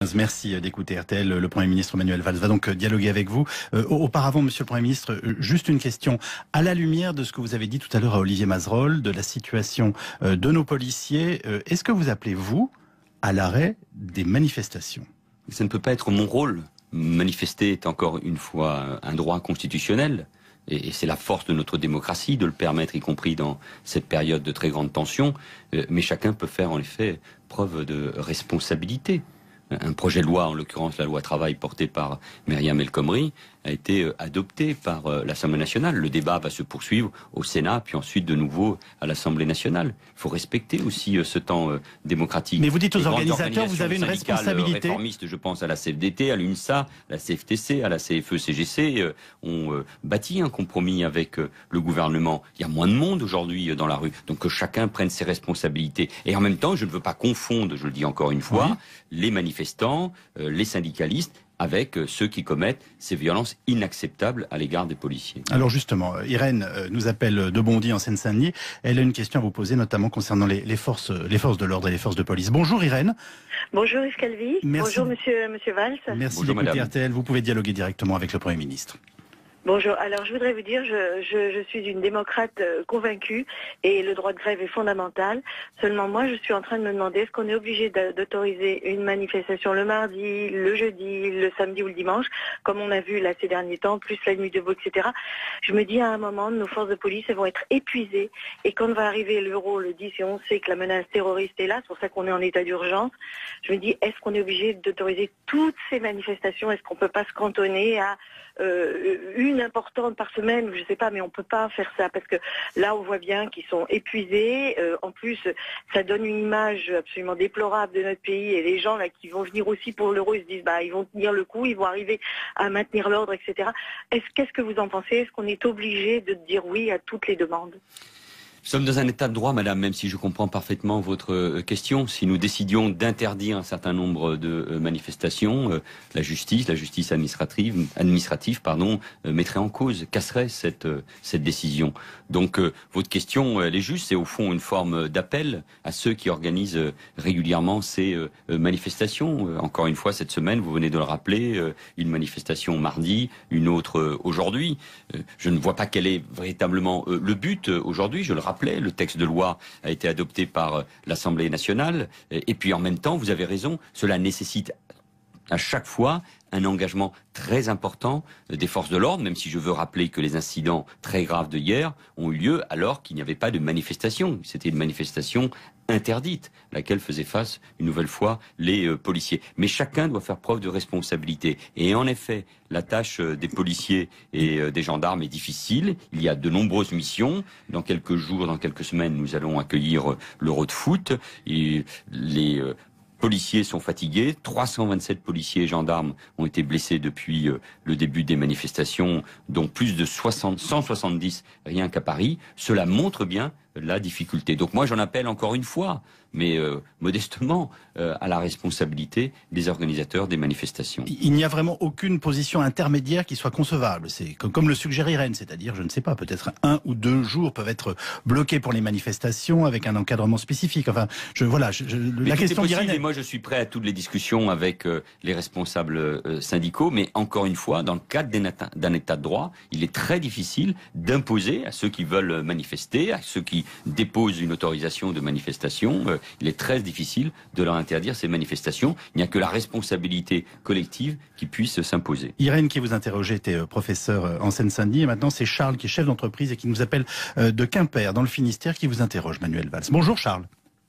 15. Merci d'écouter RTL. Le Premier ministre Manuel Valls va donc dialoguer avec vous. Auparavant, Monsieur le Premier ministre, juste une question. À la lumière de ce que vous avez dit tout à l'heure à Olivier Mazerolle, de la situation de nos policiers, est-ce que vous appelez, vous, à l'arrêt des manifestations? Ça ne peut pas être mon rôle. Manifester est encore une fois un droit constitutionnel. Et c'est la force de notre démocratie de le permettre, y compris dans cette période de très grande tension. Mais chacun peut faire en effet preuve de responsabilité. Un projet de loi, en l'occurrence la loi travail portée par Myriam El Khomri, a été adopté par l'Assemblée nationale. Le débat va se poursuivre au Sénat, puis ensuite de nouveau à l'Assemblée nationale. Il faut respecter aussi ce temps démocratique. Mais vous dites aux organisateurs, vous avez une responsabilité. Réformistes, je pense à la CFDT, à l'UNSA, à la CFTC, à la CFE-CGC, ont bâti un compromis avec le gouvernement. Il y a moins de monde aujourd'hui dans la rue, donc que chacun prenne ses responsabilités. Et en même temps, je ne veux pas confondre, je le dis encore une fois, les manifestants, les syndicalistes, avec ceux qui commettent ces violences inacceptables à l'égard des policiers. Alors justement, Irène nous appelle de Bondy en Seine-Saint-Denis. Elle a une question à vous poser, notamment concernant les forces de l'ordre et les forces de police. Bonjour Irène. Bonjour Yves Calvi. Merci. Bonjour monsieur Valls. Merci Bonjour, d'écouter madame. RTL. Vous pouvez dialoguer directement avec le Premier ministre. Bonjour. Alors je voudrais vous dire, je suis une démocrate convaincue et le droit de grève est fondamental. Seulement moi, je suis en train de me demander est-ce qu'on est obligé d'autoriser une manifestation le mardi, le jeudi, le samedi ou le dimanche, comme on a vu là ces derniers temps, plus la nuit debout, etc. Je me dis à un moment, nos forces de police elles vont être épuisées et quand va arriver l'euro, le 10 et on sait que la menace terroriste est là, c'est pour ça qu'on est en état d'urgence. Je me dis est-ce qu'on est obligé d'autoriser toutes ces manifestations? Est-ce qu'on peut pas se cantonner à une importante par semaine, je sais pas, mais on peut pas faire ça parce que là on voit bien qu'ils sont épuisés. En plus, ça donne une image absolument déplorable de notre pays et les gens là qui vont venir aussi pour l'euro, ils se disent bah ils vont tenir le coup, ils vont arriver à maintenir l'ordre, etc. Qu'est-ce que vous en pensez? Est-ce qu'on est obligé de dire oui à toutes les demandes? Nous sommes dans un état de droit, madame, même si je comprends parfaitement votre question. Si nous décidions d'interdire un certain nombre de manifestations, la justice administrative, mettrait en cause, casserait cette décision. Donc, votre question, elle est juste. C'est au fond une forme d'appel à ceux qui organisent régulièrement ces manifestations. Encore une fois, cette semaine, vous venez de le rappeler, une manifestation mardi, une autre aujourd'hui. Je ne vois pas quel est véritablement le but aujourd'hui. Je le rappelle. Le texte de loi a été adopté par l'Assemblée nationale. Et puis en même temps, vous avez raison, cela nécessite à chaque fois un engagement très important des forces de l'ordre, même si je veux rappeler que les incidents très graves de hier ont eu lieu alors qu'il n'y avait pas de manifestation. C'était une manifestation interdite, à laquelle faisaient face une nouvelle fois les policiers. Mais chacun doit faire preuve de responsabilité. Et en effet, la tâche des policiers et des gendarmes est difficile. Il y a de nombreuses missions. Dans quelques jours, dans quelques semaines, nous allons accueillir l'Euro de foot. Et les policiers sont fatigués, 327 policiers et gendarmes ont été blessés depuis le début des manifestations, dont plus de 170 rien qu'à Paris. Cela montre bien la difficulté. Donc moi j'en appelle encore une fois, mais modestement, à la responsabilité des organisateurs des manifestations. Il n'y a vraiment aucune position intermédiaire qui soit concevable. C'est comme le suggère Irène, c'est-à-dire, je ne sais pas, peut-être 1 ou 2 jours peuvent être bloqués pour les manifestations avec un encadrement spécifique. Enfin, la question d'Irène. Et moi, je suis prêt à toutes les discussions avec les responsables syndicaux, mais encore une fois, dans le cadre d'un état de droit, il est très difficile d'imposer à ceux qui veulent manifester, à ceux qui déposent une autorisation de manifestation, il est très difficile de leur interdire ces manifestations. Il n'y a que la responsabilité collective qui puisse s'imposer. Irène, qui vous interrogeait, était professeur en Seine-Saint-Denis, et maintenant c'est Charles qui est chef d'entreprise et qui nous appelle de Quimper, dans le Finistère, qui vous interroge, Manuel Valls. Bonjour Charles.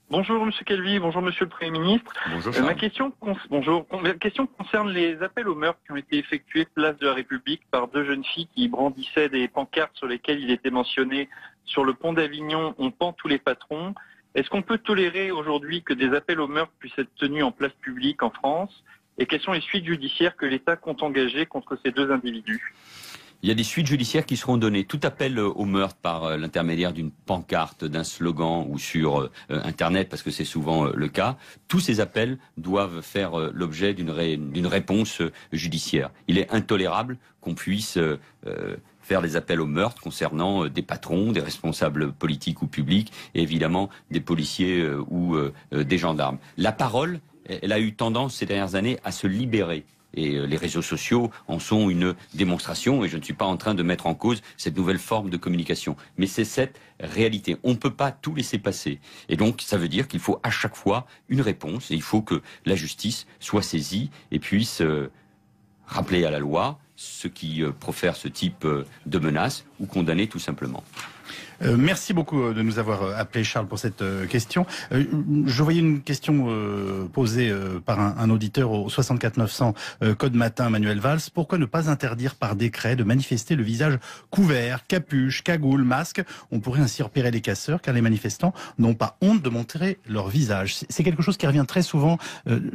Bonjour Monsieur Calvi, bonjour Monsieur le Premier ministre. Bonjour Charles. Ma question concerne les appels au meurtre qui ont été effectués place de la République par 2 jeunes filles qui brandissaient des pancartes sur lesquelles il était mentionné « Sur le pont d'Avignon, on pend tous les patrons ». Est-ce qu'on peut tolérer aujourd'hui que des appels au meurtre puissent être tenus en place publique en France? Et quelles sont les suites judiciaires que l'État compte engager contre ces 2 individus? Il y a des suites judiciaires qui seront données. Tout appel au meurtre par l'intermédiaire d'une pancarte, d'un slogan ou sur Internet, parce que c'est souvent le cas, tous ces appels doivent faire l'objet d'une réponse judiciaire. Il est intolérable qu'on puisse faire des appels au meurtre concernant des patrons, des responsables politiques ou publics, et évidemment des policiers ou des gendarmes. La parole, elle a eu tendance ces dernières années à se libérer. Et les réseaux sociaux en sont une démonstration, et je ne suis pas en train de mettre en cause cette nouvelle forme de communication. Mais c'est cette réalité. On ne peut pas tout laisser passer. Et donc, ça veut dire qu'il faut à chaque fois une réponse, et il faut que la justice soit saisie et puisse rappeler à la loi ceux qui profèrent ce type de menaces ou condamner tout simplement. Merci beaucoup de nous avoir appelé, Charles, pour cette question. Je voyais une question posée par un auditeur au 64 900 Code Matin, Manuel Valls. Pourquoi ne pas interdire par décret de manifester le visage couvert, capuche, cagoule, masque? On pourrait ainsi repérer les casseurs, car les manifestants n'ont pas honte de montrer leur visage. C'est quelque chose qui revient très souvent,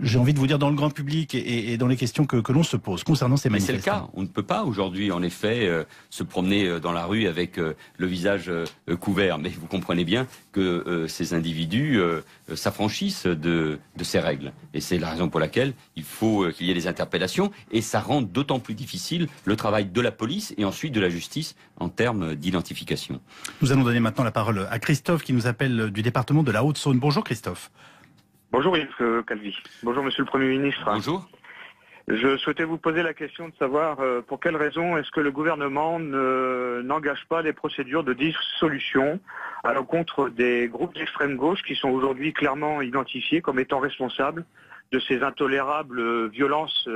j'ai envie de vous dire, dans le grand public et dans les questions que l'on se pose concernant ces manifestants. Mais c'est le cas. On ne peut pas aujourd'hui, en effet, se promener dans la rue avec le visage couvert, mais vous comprenez bien que ces individus s'affranchissent de ces règles. Et c'est la raison pour laquelle il faut qu'il y ait des interpellations, et ça rend d'autant plus difficile le travail de la police et ensuite de la justice en termes d'identification. Nous allons donner maintenant la parole à Christophe qui nous appelle du département de la Haute-Saône. Bonjour Christophe. Bonjour Yves Calvi. Bonjour Monsieur le Premier ministre. Bonjour. Je souhaitais vous poser la question de savoir pour quelles raisons est-ce que le gouvernement n'engage pas des procédures de dissolution à l'encontre des groupes d'extrême gauche qui sont aujourd'hui clairement identifiés comme étant responsables de ces intolérables violences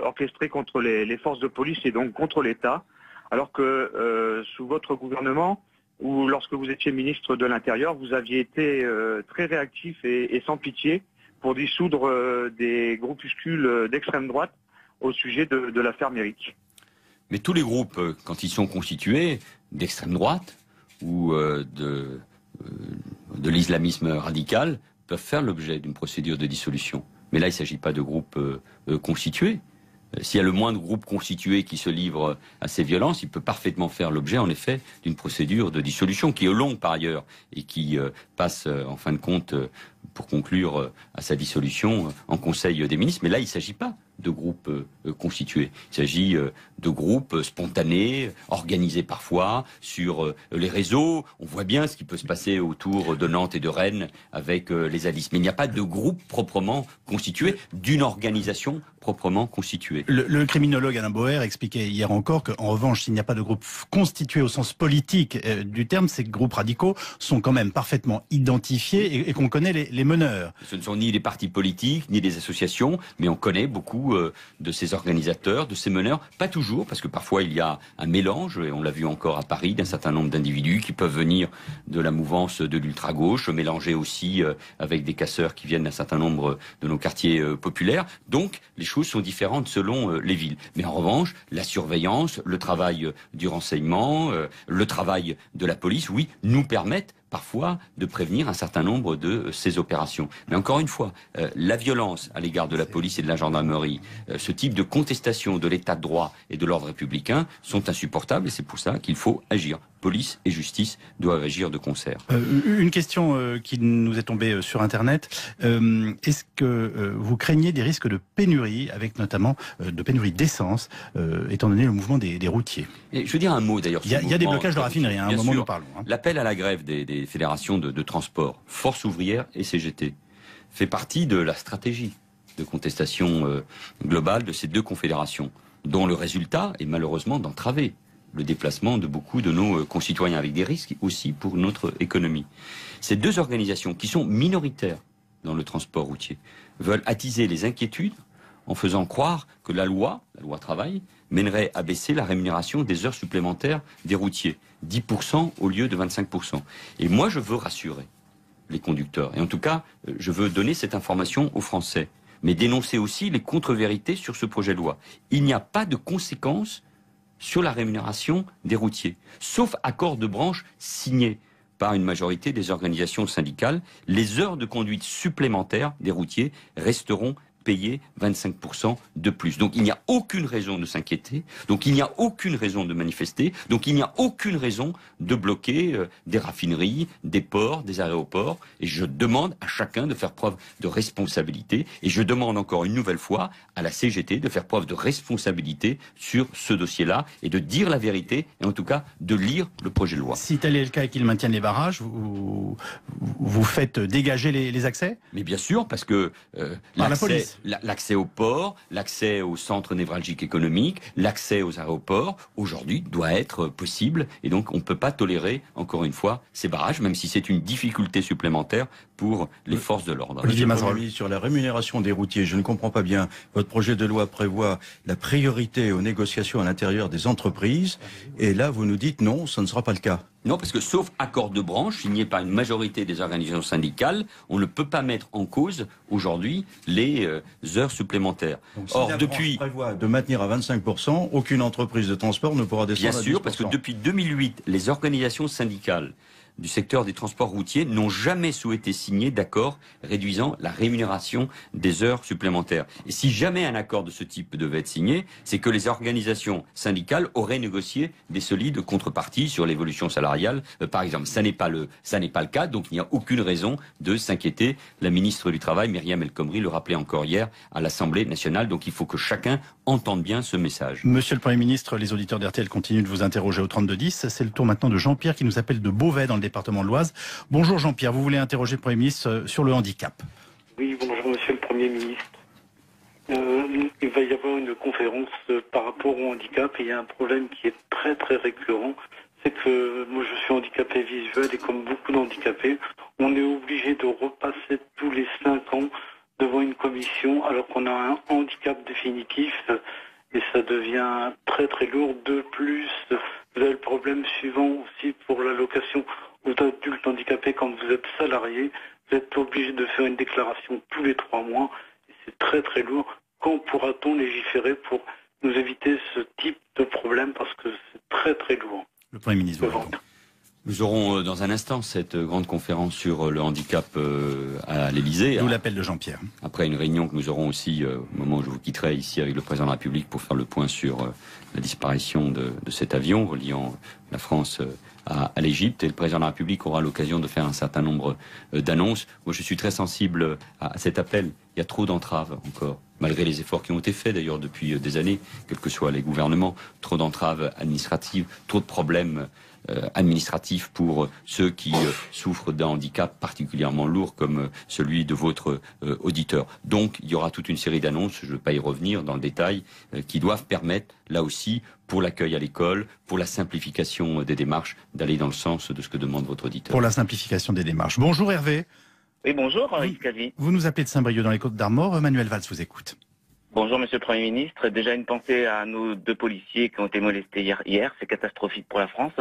orchestrées contre les forces de police et donc contre l'État, alors que sous votre gouvernement, ou lorsque vous étiez ministre de l'Intérieur, vous aviez été très réactif et sans pitié pour dissoudre des groupuscules d'extrême droite au sujet de l'affaire Méric. Mais tous les groupes, quand ils sont constitués d'extrême droite ou de l'islamisme radical, peuvent faire l'objet d'une procédure de dissolution. Mais là, il ne s'agit pas de groupes constitués. S'il y a le moindre groupe constitué qui se livre à ces violences, il peut parfaitement faire l'objet, en effet, d'une procédure de dissolution, qui est longue par ailleurs, et qui passe, en fin de compte, pour conclure à sa dissolution en Conseil des ministres. Mais là, il ne s'agit pas de groupes constitués. Il s'agit de groupes spontanés, organisés parfois sur les réseaux. On voit bien ce qui peut se passer autour de Nantes et de Rennes avec les Alice. Mais il n'y a pas de groupe proprement constitué, d'une organisation proprement constituée. Le criminologue Alain Boer expliquait hier encore qu'en revanche, s'il n'y a pas de groupe constitué au sens politique du terme, ces groupes radicaux sont quand même parfaitement identifiés et qu'on connaît les meneurs. Ce ne sont ni les partis politiques, ni les associations, mais on connaît beaucoup de ces organisateurs, de ces meneurs. Pas toujours, parce que parfois il y a un mélange, et on l'a vu encore à Paris, d'un certain nombre d'individus qui peuvent venir de la mouvance de l'ultra-gauche, mélanger aussi avec des casseurs qui viennent d'un certain nombre de nos quartiers populaires. Donc les choses sont différentes selon les villes. Mais en revanche, la surveillance, le travail du renseignement, le travail de la police, oui, nous permettent parfois de prévenir un certain nombre de ces opérations. Mais encore une fois, la violence à l'égard de la police et de la gendarmerie, ce type de contestation de l'état de droit et de l'ordre républicain sont insupportables, et c'est pour ça qu'il faut agir. Police et justice doivent agir de concert. Une question qui nous est tombée sur Internet. Est-ce que vous craignez des risques de pénurie, avec notamment de pénurie d'essence, étant donné le mouvement des routiers? Et je veux dire un mot d'ailleurs. Il y a des blocages de raffinerie, à un moment nous parlons. L'appel à la grève des fédérations de transport, Force ouvrière et CGT, fait partie de la stratégie de contestation globale de ces deux confédérations, dont le résultat est malheureusement d'entraver le déplacement de beaucoup de nos concitoyens, avec des risques aussi pour notre économie. Ces deux organisations, qui sont minoritaires dans le transport routier, veulent attiser les inquiétudes en faisant croire que la loi travail, mènerait à baisser la rémunération des heures supplémentaires des routiers, 10% au lieu de 25%. Et moi, je veux rassurer les conducteurs. Et en tout cas, je veux donner cette information aux Français, mais dénoncer aussi les contre-vérités sur ce projet de loi. Il n'y a pas de conséquences sur la rémunération des routiers, sauf accord de branche signé par une majorité des organisations syndicales. Les heures de conduite supplémentaires des routiers resteront payer 25% de plus. Donc il n'y a aucune raison de s'inquiéter, donc il n'y a aucune raison de manifester, donc il n'y a aucune raison de bloquer des raffineries, des ports, des aéroports. Et je demande à chacun de faire preuve de responsabilité. Et je demande encore une nouvelle fois à la CGT de faire preuve de responsabilité sur ce dossier-là et de dire la vérité, et en tout cas de lire le projet de loi. Si tel est le cas et qu'ils maintiennent les barrages, vous faites dégager les accès? Mais bien sûr, parce que l'accès au port, l'accès aux centres névralgiques économiques, l'accès aux aéroports, aujourd'hui, doit être possible. Et donc, on ne peut pas tolérer, encore une fois, ces barrages, même si c'est une difficulté supplémentaire pour les forces de l'ordre. Olivier Mazerolles, sur la rémunération des routiers, je ne comprends pas bien. Votre projet de loi prévoit la priorité aux négociations à l'intérieur des entreprises. Et là, vous nous dites non, ce ne sera pas le cas. Non, parce que sauf accord de branche signé par une majorité des organisations syndicales, on ne peut pas mettre en cause aujourd'hui les heures supplémentaires. Donc, si la branche prévoit de maintenir à 25%, aucune entreprise de transport ne pourra descendre à 10%. Bien sûr, parce que depuis 2008, les organisations syndicales du secteur des transports routiers n'ont jamais souhaité signer d'accord réduisant la rémunération des heures supplémentaires. Et si jamais un accord de ce type devait être signé, c'est que les organisations syndicales auraient négocié des solides contreparties sur l'évolution salariale, par exemple. Ça n'est pas le cas, donc il n'y a aucune raison de s'inquiéter. La ministre du Travail, Myriam El Khomri, le rappelait encore hier à l'Assemblée nationale, donc il faut que chacun entende bien ce message. Monsieur le Premier ministre, les auditeurs d'RTL continuent de vous interroger au 3210. C'est le tour maintenant de Jean-Pierre qui nous appelle de Beauvais dans le département de l'Oise. Bonjour Jean-Pierre, vous voulez interroger le Premier ministre sur le handicap. Oui, bonjour Monsieur le Premier ministre. Il va y avoir une conférence par rapport au handicap et il y a un problème qui est très très récurrent. C'est que moi je suis handicapé visuel et comme beaucoup d'handicapés, on est obligé de repasser tous les 5 ans devant une commission alors qu'on a un handicap définitif et ça devient très très lourd. De plus, vous avez le problème suivant aussi pour l'allocation aux adultes handicapés. Quand vous êtes salarié, vous êtes obligé de faire une déclaration tous les 3 mois et c'est très très lourd. Quand pourra-t-on légiférer pour nous éviter ce type de problème parce que c'est très très lourd? Le Premier ministre. Nous aurons dans un instant cette grande conférence sur le handicap à l'Élysée. D'où l'appel de Jean-Pierre. Après une réunion que nous aurons aussi au moment où je vous quitterai ici avec le Président de la République pour faire le point sur la disparition de cet avion reliant la France à l'Égypte. Et le Président de la République aura l'occasion de faire un certain nombre d'annonces. Moi, je suis très sensible à cet appel. Il y a trop d'entraves encore, malgré les efforts qui ont été faits d'ailleurs depuis des années, quels que soient les gouvernements. Trop d'entraves administratives, trop de problèmes administratifs pour ceux qui souffrent d'un handicap particulièrement lourd comme celui de votre auditeur. Donc il y aura toute une série d'annonces, je ne vais pas y revenir dans le détail, qui doivent permettre là aussi pour l'accueil à l'école, pour la simplification des démarches, d'aller dans le sens de ce que demande votre auditeur. Pour la simplification des démarches. Bonjour Hervé. Oui, bonjour Yves Calvi. Vous nous appelez de Saint-Brieuc dans les Côtes-d'Armor. Manuel Valls vous écoute. Bonjour Monsieur le Premier ministre. Déjà une pensée à nos 2 policiers qui ont été molestés hier. C'est catastrophique pour la France.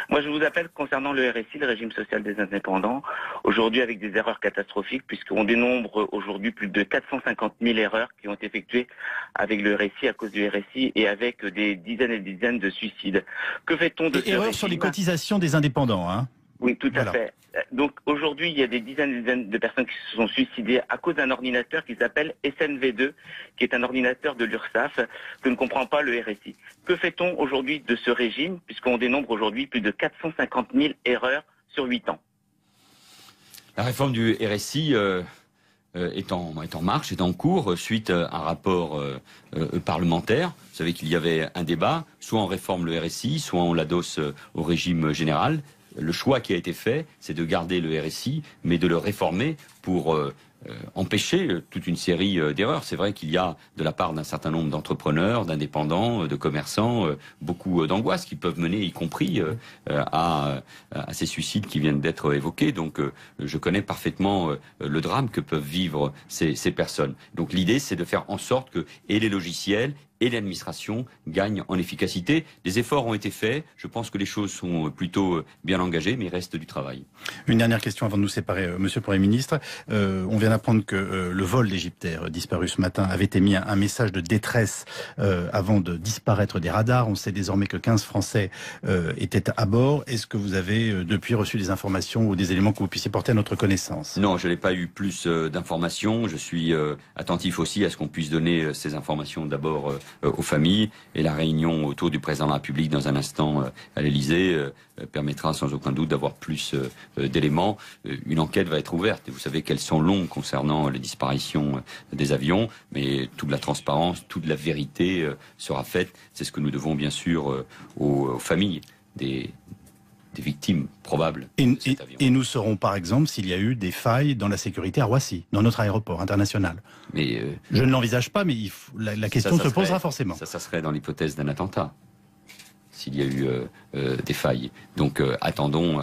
Moi je vous appelle concernant le RSI, le régime social des indépendants. Aujourd'hui avec des erreurs catastrophiques puisqu'on dénombre aujourd'hui plus de 450 000 erreurs qui ont été effectuées avec le RSI à cause du RSI et avec des dizaines et des dizaines de suicides. Que fait-on de ce erreurs régime? Sur les cotisations des indépendants, hein? Oui, tout à fait. Donc aujourd'hui, il y a des dizaines de personnes qui se sont suicidées à cause d'un ordinateur qui s'appelle SNV2, qui est un ordinateur de l'URSSAF, que ne comprend pas le RSI. Que fait-on aujourd'hui de ce régime, puisqu'on dénombre aujourd'hui plus de 450 000 erreurs sur 8 ans? La réforme du RSI est en marche, est en cours, suite à un rapport parlementaire. Vous savez qu'il y avait un débat, soit on réforme le RSI, soit on l'adosse au régime général. Le choix qui a été fait, c'est de garder le RSI, mais de le réformer pour empêcher toute une série d'erreurs. C'est vrai qu'il y a, de la part d'un certain nombre d'entrepreneurs, d'indépendants, de commerçants, beaucoup d'angoisses qui peuvent mener, y compris à ces suicides qui viennent d'être évoqués. Donc je connais parfaitement le drame que peuvent vivre ces personnes. Donc l'idée, c'est de faire en sorte que et les logiciels et l'administration gagnent en efficacité. Des efforts ont été faits. Je pense que les choses sont plutôt bien engagées, mais il reste du travail. Une dernière question avant de nous séparer, Monsieur le Premier ministre. On vient d'apprendre que le vol d'Égyptaire disparu ce matin avait émis un message de détresse avant de disparaître des radars. On sait désormais que 15 Français étaient à bord. Est-ce que vous avez depuis reçu des informations ou des éléments que vous puissiez porter à notre connaissance? Non, je n'ai pas eu plus d'informations. Je suis attentif aussi à ce qu'on puisse donner ces informations d'abord aux familles. Et la réunion autour du président de la République dans un instant à l'Élysée permettra sans aucun doute d'avoir plus d'éléments. Une enquête va être ouverte. Et vous savez qu'elles sont longues concernant les disparitions des avions, mais toute la transparence, toute la vérité sera faite. C'est ce que nous devons bien sûr aux familles des victimes probables de cet avion. Et nous saurons par exemple s'il y a eu des failles dans la sécurité à Roissy, dans notre aéroport international. Mais je ne l'envisage pas, mais la question se posera forcément. Ça serait dans l'hypothèse d'un attentat, s'il y a eu des failles. Donc attendons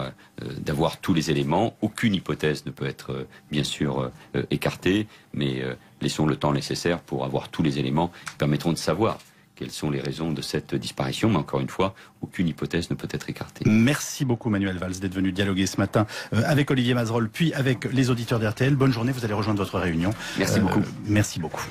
d'avoir tous les éléments. Aucune hypothèse ne peut être bien sûr écartée, mais laissons le temps nécessaire pour avoir tous les éléments qui permettront de savoir quelles sont les raisons de cette disparition. Mais encore une fois, aucune hypothèse ne peut être écartée. Merci beaucoup Manuel Valls d'être venu dialoguer ce matin avec Olivier Mazerolles, puis avec les auditeurs d'RTL. Bonne journée, vous allez rejoindre votre réunion. Merci beaucoup. Merci beaucoup.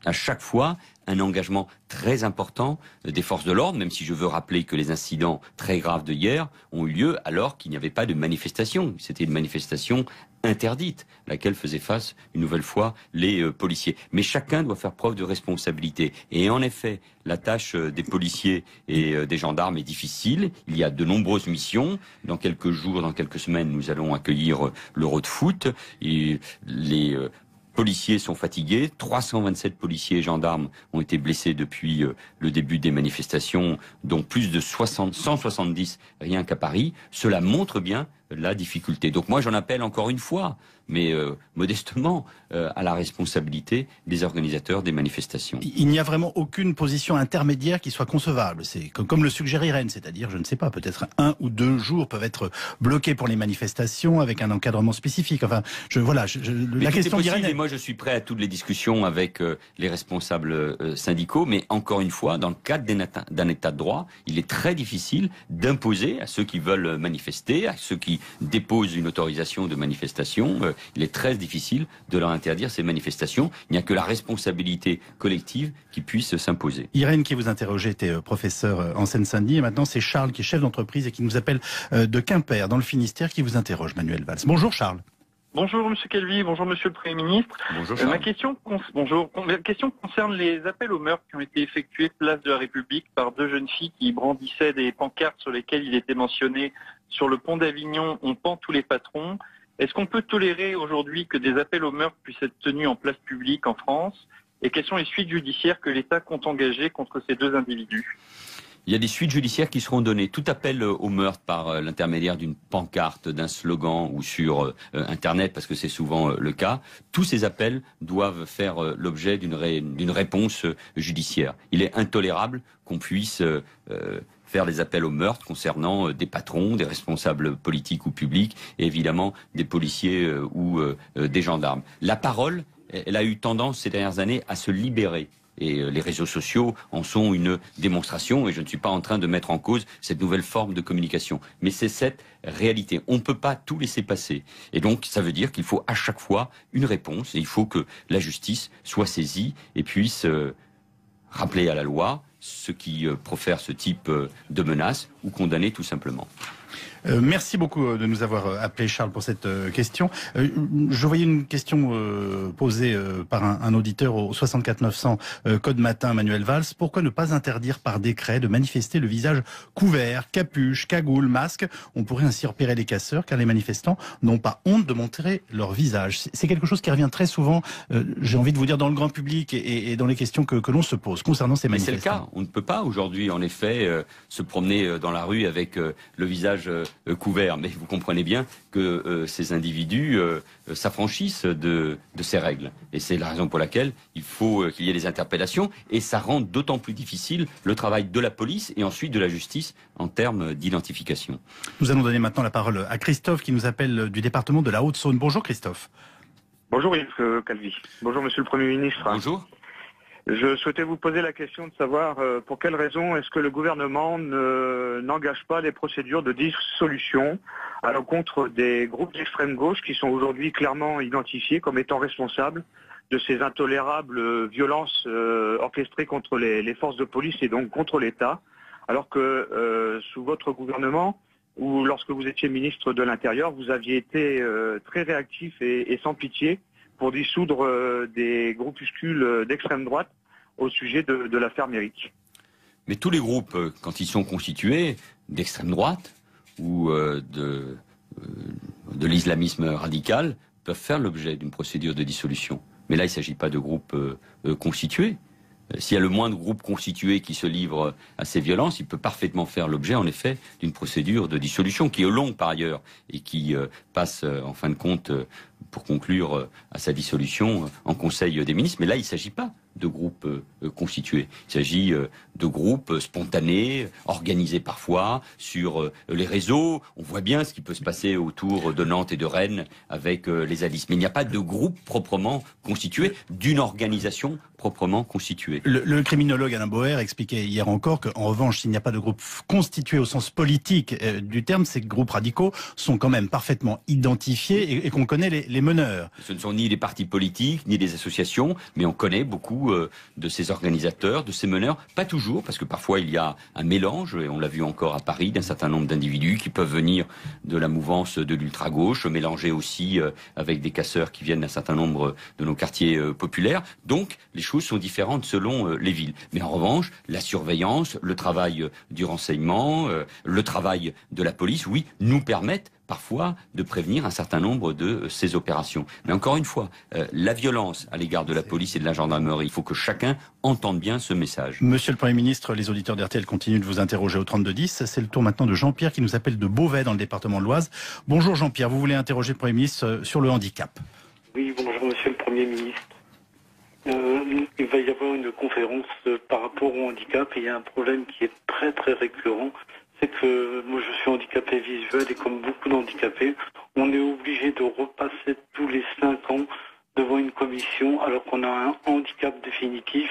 À chaque fois, un engagement très important des forces de l'ordre, même si je veux rappeler que les incidents très graves de hier ont eu lieu alors qu'il n'y avait pas de manifestation. C'était une manifestation interdite, à laquelle faisaient face une nouvelle fois les policiers. Mais chacun doit faire preuve de responsabilité. Et en effet, la tâche des policiers et des gendarmes est difficile. Il y a de nombreuses missions. Dans quelques jours, dans quelques semaines, nous allons accueillir l'Euro de foot. Et les policiers sont fatigués. 327 policiers et gendarmes ont été blessés depuis le début des manifestations, dont plus de 170 rien qu'à Paris. Cela montre bien la difficulté. Donc moi j'en appelle encore une fois, mais modestement, à la responsabilité des organisateurs des manifestations. Il n'y a vraiment aucune position intermédiaire qui soit concevable. C'est comme le suggère Irène, c'est-à-dire, je ne sais pas, peut-être 1 ou 2 jours peuvent être bloqués pour les manifestations avec un encadrement spécifique. Enfin, la question d'Irène. Et moi je suis prêt à toutes les discussions avec les responsables syndicaux, mais encore une fois, dans le cadre d'un état de droit, il est très difficile d'imposer à ceux qui veulent manifester, à ceux qui déposent une autorisation de manifestation, il est très difficile de leur interdire ces manifestations. Il n'y a que la responsabilité collective qui puisse s'imposer. Irène, qui vous interrogeait, était professeur en Seine-Saint-Denis, et maintenant c'est Charles qui est chef d'entreprise et qui nous appelle de Quimper, dans le Finistère, qui vous interroge, Manuel Valls. Bonjour Charles. Bonjour Monsieur Calvi, bonjour Monsieur le Premier ministre. Bonjour Charles. Ma question concerne les appels au meurtre qui ont été effectués place de la République par 2 jeunes filles qui brandissaient des pancartes sur lesquelles il était mentionné sur le pont d'Avignon, on pend tous les patrons. Est-ce qu'on peut tolérer aujourd'hui que des appels au meurtre puissent être tenus en place publique en France? Et quelles sont les suites judiciaires que l'État compte engager contre ces 2 individus? Il y a des suites judiciaires qui seront données. Tout appel au meurtre par l'intermédiaire d'une pancarte, d'un slogan ou sur Internet, parce que c'est souvent le cas, tous ces appels doivent faire l'objet d'une réponse judiciaire. Il est intolérable qu'on puisse faire des appels au meurtre concernant des patrons, des responsables politiques ou publics, et évidemment des policiers ou des gendarmes. La parole, elle a eu tendance ces dernières années à se libérer. Et les réseaux sociaux en sont une démonstration, et je ne suis pas en train de mettre en cause cette nouvelle forme de communication. Mais c'est cette réalité. On ne peut pas tout laisser passer. Et donc, ça veut dire qu'il faut à chaque fois une réponse, et il faut que la justice soit saisie et puisse rappeler à la loi ceux qui profèrent ce type de menaces ou condamner tout simplement. Merci beaucoup de nous avoir appelé, Charles, pour cette question. Je voyais une question posée par un auditeur au 64 900 code matin, Manuel Valls. Pourquoi ne pas interdire par décret de manifester le visage couvert, capuche, cagoule, masque? On pourrait ainsi repérer les casseurs, car les manifestants n'ont pas honte de montrer leur visage. C'est quelque chose qui revient très souvent, j'ai envie de vous dire, dans le grand public et dans les questions que l'on se pose concernant ces manifestants. Mais c'est le cas. On ne peut pas aujourd'hui, en effet, se promener dans la rue avec le visage couvert, mais vous comprenez bien que ces individus s'affranchissent de ces règles. Et c'est la raison pour laquelle il faut qu'il y ait des interpellations, et ça rend d'autant plus difficile le travail de la police et ensuite de la justice en termes d'identification. Nous allons donner maintenant la parole à Christophe qui nous appelle du département de la Haute-Saône. Bonjour Christophe. Bonjour Yves Calvi. Bonjour Monsieur le Premier ministre. Bonjour. Je souhaitais vous poser la question de savoir pour quelles raisons est-ce que le gouvernement n'engage pas les procédures de dissolution à l'encontre des groupes d'extrême gauche qui sont aujourd'hui clairement identifiés comme étant responsables de ces intolérables violences orchestrées contre les forces de police et donc contre l'État, alors que sous votre gouvernement, ou lorsque vous étiez ministre de l'Intérieur, vous aviez été très réactif et sans pitié pour dissoudre des groupuscules d'extrême droite au sujet de l'affaire Méric. Mais tous les groupes, quand ils sont constitués d'extrême droite ou de l'islamisme radical, peuvent faire l'objet d'une procédure de dissolution. Mais là, il ne s'agit pas de groupes constitués. S'il y a le moindre groupe constitué qui se livre à ces violences, il peut parfaitement faire l'objet, en effet, d'une procédure de dissolution qui est longue par ailleurs et qui passe, en fin de compte, pour conclure à sa dissolution en Conseil des ministres. Mais là, il ne s'agit pas de groupes constitués. Il s'agit de groupes spontanés, organisés parfois sur les réseaux. On voit bien ce qui peut se passer autour de Nantes et de Rennes avec les alices. Mais il n'y a pas de groupe proprement constitué, d'une organisation proprement constituée. Le criminologue Alain Boer expliquait hier encore qu'en revanche, s'il n'y a pas de groupe constitué au sens politique du terme, ces groupes radicaux sont quand même parfaitement identifiés et qu'on connaît les meneurs. Ce ne sont ni des partis politiques, ni des associations, mais on connaît beaucoup de ces organisateurs, de ces meneurs. Pas toujours, parce que parfois il y a un mélange, et on l'a vu encore à Paris, d'un certain nombre d'individus qui peuvent venir de la mouvance de l'ultra-gauche, mélanger aussi avec des casseurs qui viennent d'un certain nombre de nos quartiers populaires. Donc les choses sont différentes selon les villes. Mais en revanche, la surveillance, le travail du renseignement, le travail de la police, oui, nous permettent parfois de prévenir un certain nombre de ces opérations. Mais encore une fois, la violence à l'égard de la police et de la gendarmerie, il faut que chacun entende bien ce message. Monsieur le Premier ministre, les auditeurs d'RTL continuent de vous interroger au 3210. C'est le tour maintenant de Jean-Pierre qui nous appelle de Beauvais dans le département de l'Oise. Bonjour Jean-Pierre, vous voulez interroger le Premier ministre sur le handicap. Oui, bonjour Monsieur le Premier ministre. Il va y avoir une conférence par rapport au handicap et il y a un problème qui est très très récurrent. C'est que moi je suis handicapé visuel et comme beaucoup d'handicapés, on est obligé de repasser tous les 5 ans devant une commission alors qu'on a un handicap définitif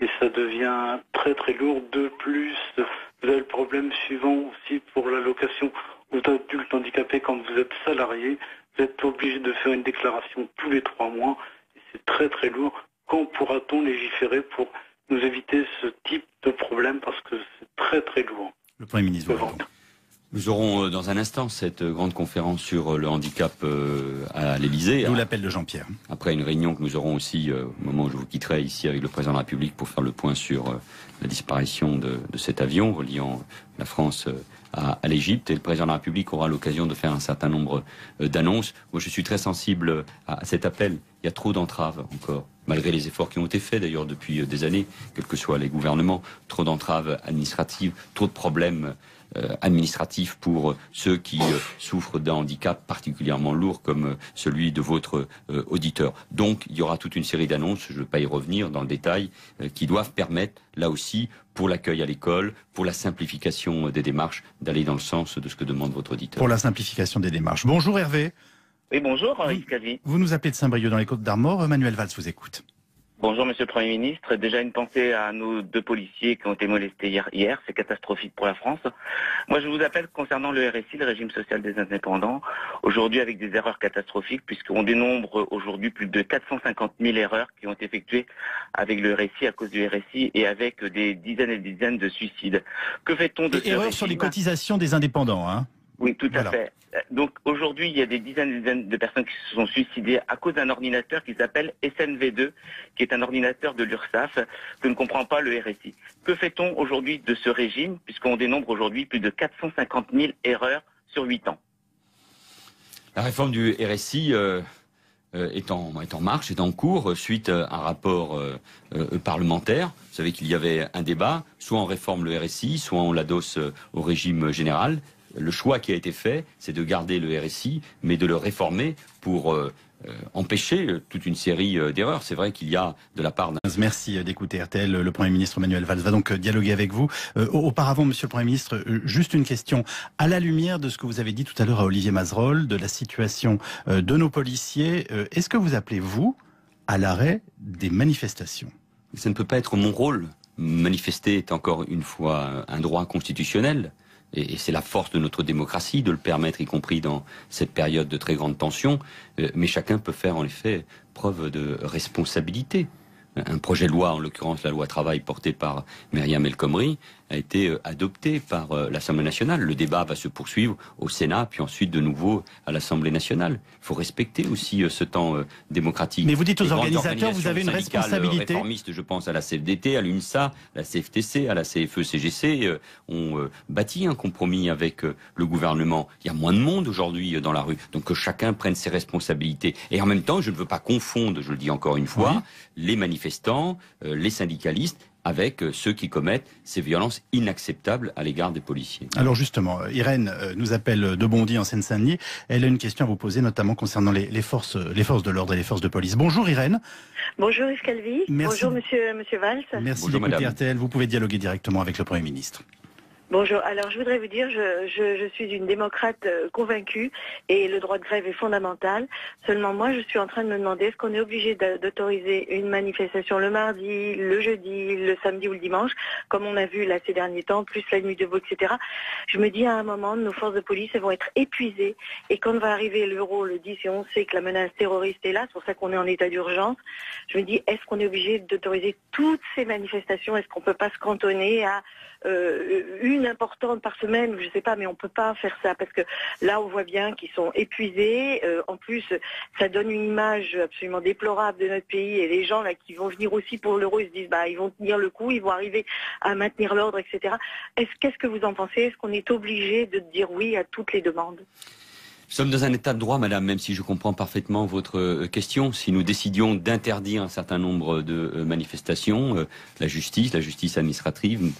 et ça devient très très lourd. De plus, vous avez le problème suivant aussi pour l'allocation aux adultes handicapés. Quand vous êtes salarié, vous êtes obligé de faire une déclaration tous les 3 mois et c'est très très lourd. Quand pourra-t-on légiférer pour nous éviter ce type de problème parce que c'est très très lourd? Le Premier ministre vous répond. Nous aurons dans un instant cette grande conférence sur le handicap à l'Élysée. D'où l'appel de Jean-Pierre. Après une réunion que nous aurons aussi au moment où je vous quitterai ici avec le Président de la République pour faire le point sur la disparition de cet avion reliant la France à l'Égypte. Et le Président de la République aura l'occasion de faire un certain nombre d'annonces. Moi je suis très sensible à cet appel. Il y a trop d'entraves encore, malgré les efforts qui ont été faits d'ailleurs depuis des années, quels que soient les gouvernements, trop d'entraves administratives, trop de problèmes administratifs pour ceux qui souffrent d'un handicap particulièrement lourd comme celui de votre auditeur. Donc il y aura toute une série d'annonces, je ne vais pas y revenir dans le détail, qui doivent permettre là aussi pour l'accueil à l'école, pour la simplification des démarches, d'aller dans le sens de ce que demande votre auditeur. Pour la simplification des démarches. Bonjour Hervé. Oui, bonjour, Henri Cavi. Vous nous appelez de Saint-Brieuc dans les Côtes-d'Armor. Manuel Valls vous écoute. Bonjour, Monsieur le Premier ministre. Déjà une pensée à nos 2 policiers qui ont été molestés hier. C'est catastrophique pour la France. Moi, je vous appelle concernant le RSI, le régime social des indépendants. Aujourd'hui, avec des erreurs catastrophiques, puisqu'on dénombre aujourd'hui plus de 450 000 erreurs qui ont été effectuées avec le RSI, à cause du RSI, et avec des dizaines et des dizaines de suicides. Que fait-on de ce erreurs régime? Sur les cotisations des indépendants, hein? Oui, tout à fait. Donc aujourd'hui, il y a des dizaines et des dizaines de personnes qui se sont suicidées à cause d'un ordinateur qui s'appelle SNV2, qui est un ordinateur de l'URSSAF, que ne comprend pas le RSI. Que fait-on aujourd'hui de ce régime, puisqu'on dénombre aujourd'hui plus de 450 000 erreurs sur 8 ans? La réforme du RSI est en marche, est en cours, suite à un rapport parlementaire. Vous savez qu'il y avait un débat, soit on réforme le RSI, soit on l'adosse au régime général. Le choix qui a été fait, c'est de garder le RSI, mais de le réformer pour empêcher toute une série d'erreurs. C'est vrai qu'il y a de la part d'un... Merci d'écouter RTL. Le Premier ministre Manuel Valls va donc dialoguer avec vous. Auparavant, Monsieur le Premier ministre, juste une question. À la lumière de ce que vous avez dit tout à l'heure à Olivier Mazerolle, de la situation de nos policiers, est-ce que vous appelez, vous, à l'arrêt des manifestations? Ça ne peut pas être mon rôle. Manifester est encore une fois un droit constitutionnel. Et c'est la force de notre démocratie de le permettre, y compris dans cette période de très grande tension. Mais chacun peut faire en effet preuve de responsabilité. Un projet de loi, en l'occurrence la loi travail portée par Myriam El Khomri, a été adopté par l'Assemblée nationale. Le débat va se poursuivre au Sénat, puis ensuite de nouveau à l'Assemblée nationale. Il faut respecter aussi ce temps démocratique. Mais vous dites aux organisateurs, vous avez une responsabilité. Réformistes, je pense à la CFDT, à l'UNSA, à la CFTC, à la CFE-CGC, ont bâti un compromis avec le gouvernement. Il y a moins de monde aujourd'hui dans la rue, donc que chacun prenne ses responsabilités. Et en même temps, je ne veux pas confondre, je le dis encore une fois, les manifestants, les syndicalistes, avec ceux qui commettent ces violences inacceptables à l'égard des policiers. Alors justement, Irène nous appelle de Bondy en Seine-Saint-Denis. Elle a une question à vous poser, notamment concernant les forces de l'ordre et les forces de police. Bonjour Irène. Bonjour Yves Calvi. Merci. Bonjour Monsieur Valls. Merci Bonjour, d'écouter madame. RTL. Vous pouvez dialoguer directement avec le Premier ministre. Bonjour. Alors, je voudrais vous dire, je suis une démocrate convaincue et le droit de grève est fondamental. Seulement, moi, je suis en train de me demander est-ce qu'on est obligé d'autoriser une manifestation le mardi, le jeudi, le samedi ou le dimanche, comme on a vu là ces derniers temps, plus la nuit debout, etc. Je me dis à un moment, nos forces de police elles vont être épuisées et quand va arriver l'euro le 10 et on sait que la menace terroriste est là, c'est pour ça qu'on est en état d'urgence. Je me dis, est-ce qu'on est obligé d'autoriser toutes ces manifestations? Est-ce qu'on peut pas se cantonner à une importante par semaine, je sais pas, mais on peut pas faire ça parce que là on voit bien qu'ils sont épuisés. En plus, ça donne une image absolument déplorable de notre pays et les gens là qui vont venir aussi pour l'euro, ils se disent ils vont tenir le coup, ils vont arriver à maintenir l'ordre, etc. Qu'est-ce que vous en pensez? Est-ce qu'on est obligé de dire oui à toutes les demandes? Nous sommes dans un état de droit, madame, même si je comprends parfaitement votre question. Si nous décidions d'interdire un certain nombre de manifestations, la justice administrative,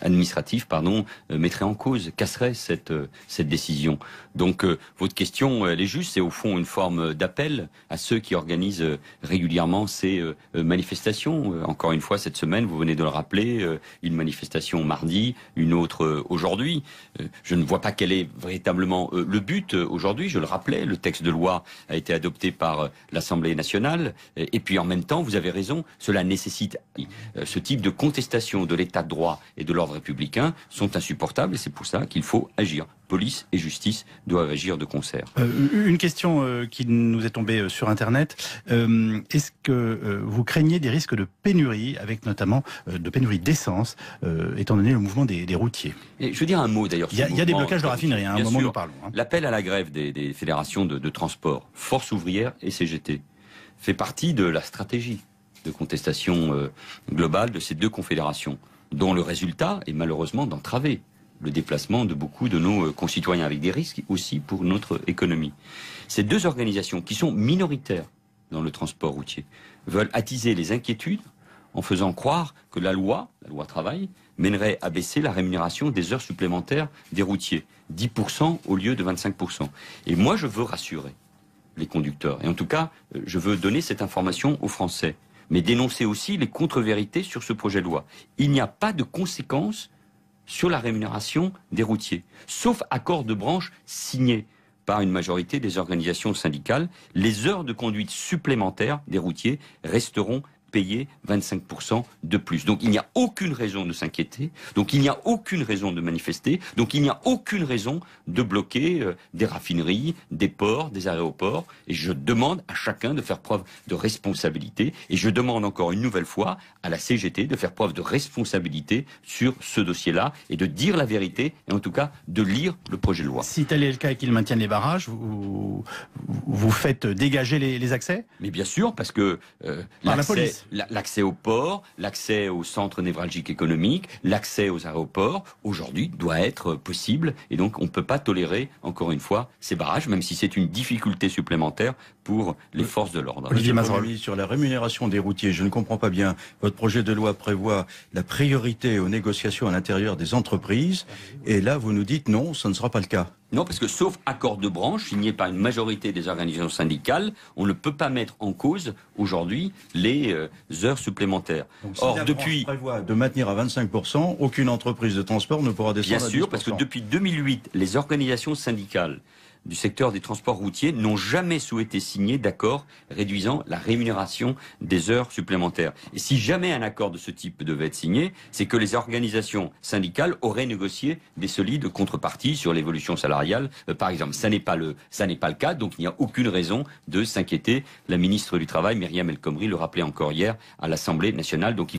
mettrait en cause, casserait cette décision. Donc, votre question, elle est juste. C'est au fond une forme d'appel à ceux qui organisent régulièrement ces manifestations. Encore une fois, cette semaine, vous venez de le rappeler, une manifestation mardi, une autre aujourd'hui. Je ne vois pas quel est véritablement le but aujourd'hui. Je le rappelle. Le texte de loi a été adopté par l'Assemblée nationale. Et puis en même temps, vous avez raison, cela nécessite ce type de contestation de l'état de droit et de l'ordre républicain sont insupportables et c'est pour ça qu'il faut agir. Police et justice doivent agir de concert. Une question qui nous est tombée sur Internet. Est-ce que vous craignez des risques de pénurie, avec notamment de pénurie d'essence, étant donné le mouvement des routiers? Et je veux dire un mot d'ailleurs. Il y a des blocages de raffinerie, à un moment nous parlons. L'appel à la grève des fédérations de transport, Force ouvrière et CGT, fait partie de la stratégie de contestation globale de ces deux confédérations, dont le résultat est malheureusement d'entraver le déplacement de beaucoup de nos concitoyens, avec des risques aussi pour notre économie. Ces deux organisations, qui sont minoritaires dans le transport routier, veulent attiser les inquiétudes en faisant croire que la loi travail, mènerait à baisser la rémunération des heures supplémentaires des routiers, 10% au lieu de 25%. Et moi, je veux rassurer les conducteurs. Et en tout cas, je veux donner cette information aux Français, mais dénoncer aussi les contre-vérités sur ce projet de loi. Il n'y a pas de conséquences sur la rémunération des routiers, sauf accord de branche signé par une majorité des organisations syndicales. Les heures de conduite supplémentaires des routiers resteront payées 25% de plus. Donc il n'y a aucune raison de s'inquiéter, donc il n'y a aucune raison de manifester, donc il n'y a aucune raison de bloquer des raffineries, des ports, des aéroports. Et je demande à chacun de faire preuve de responsabilité. Et je demande encore une nouvelle fois à la CGT de faire preuve de responsabilité sur ce dossier-là et de dire la vérité et en tout cas de lire le projet de loi. Si tel est le cas et qu'ils maintiennent les barrages, vous faites dégager les accès? Mais bien sûr, parce que par la police. L'accès aux ports, l'accès aux centres névralgiques économiques, l'accès aux aéroports, aujourd'hui, doit être possible. Et donc, on ne peut pas tolérer, encore une fois, ces barrages, même si c'est une difficulté supplémentaire pour les forces de l'ordre. Olivier Mazerolles, sur la rémunération des routiers, je ne comprends pas bien. Votre projet de loi prévoit la priorité aux négociations à l'intérieur des entreprises. Et là, vous nous dites non, ce ne sera pas le cas. Non, parce que sauf accord de branche signé par une majorité des organisations syndicales, on ne peut pas mettre en cause aujourd'hui les heures supplémentaires. Donc, si la branche prévoit de maintenir à 25%, aucune entreprise de transport ne pourra descendre à 10%. Bien sûr, parce que depuis 2008, les organisations syndicales du secteur des transports routiers n'ont jamais souhaité signer d'accord réduisant la rémunération des heures supplémentaires. Et si jamais un accord de ce type devait être signé, c'est que les organisations syndicales auraient négocié des solides contreparties sur l'évolution salariale, par exemple. Ça n'est pas le cas, donc il n'y a aucune raison de s'inquiéter. La ministre du Travail, Myriam El Khomri, le rappelait encore hier à l'Assemblée nationale. Donc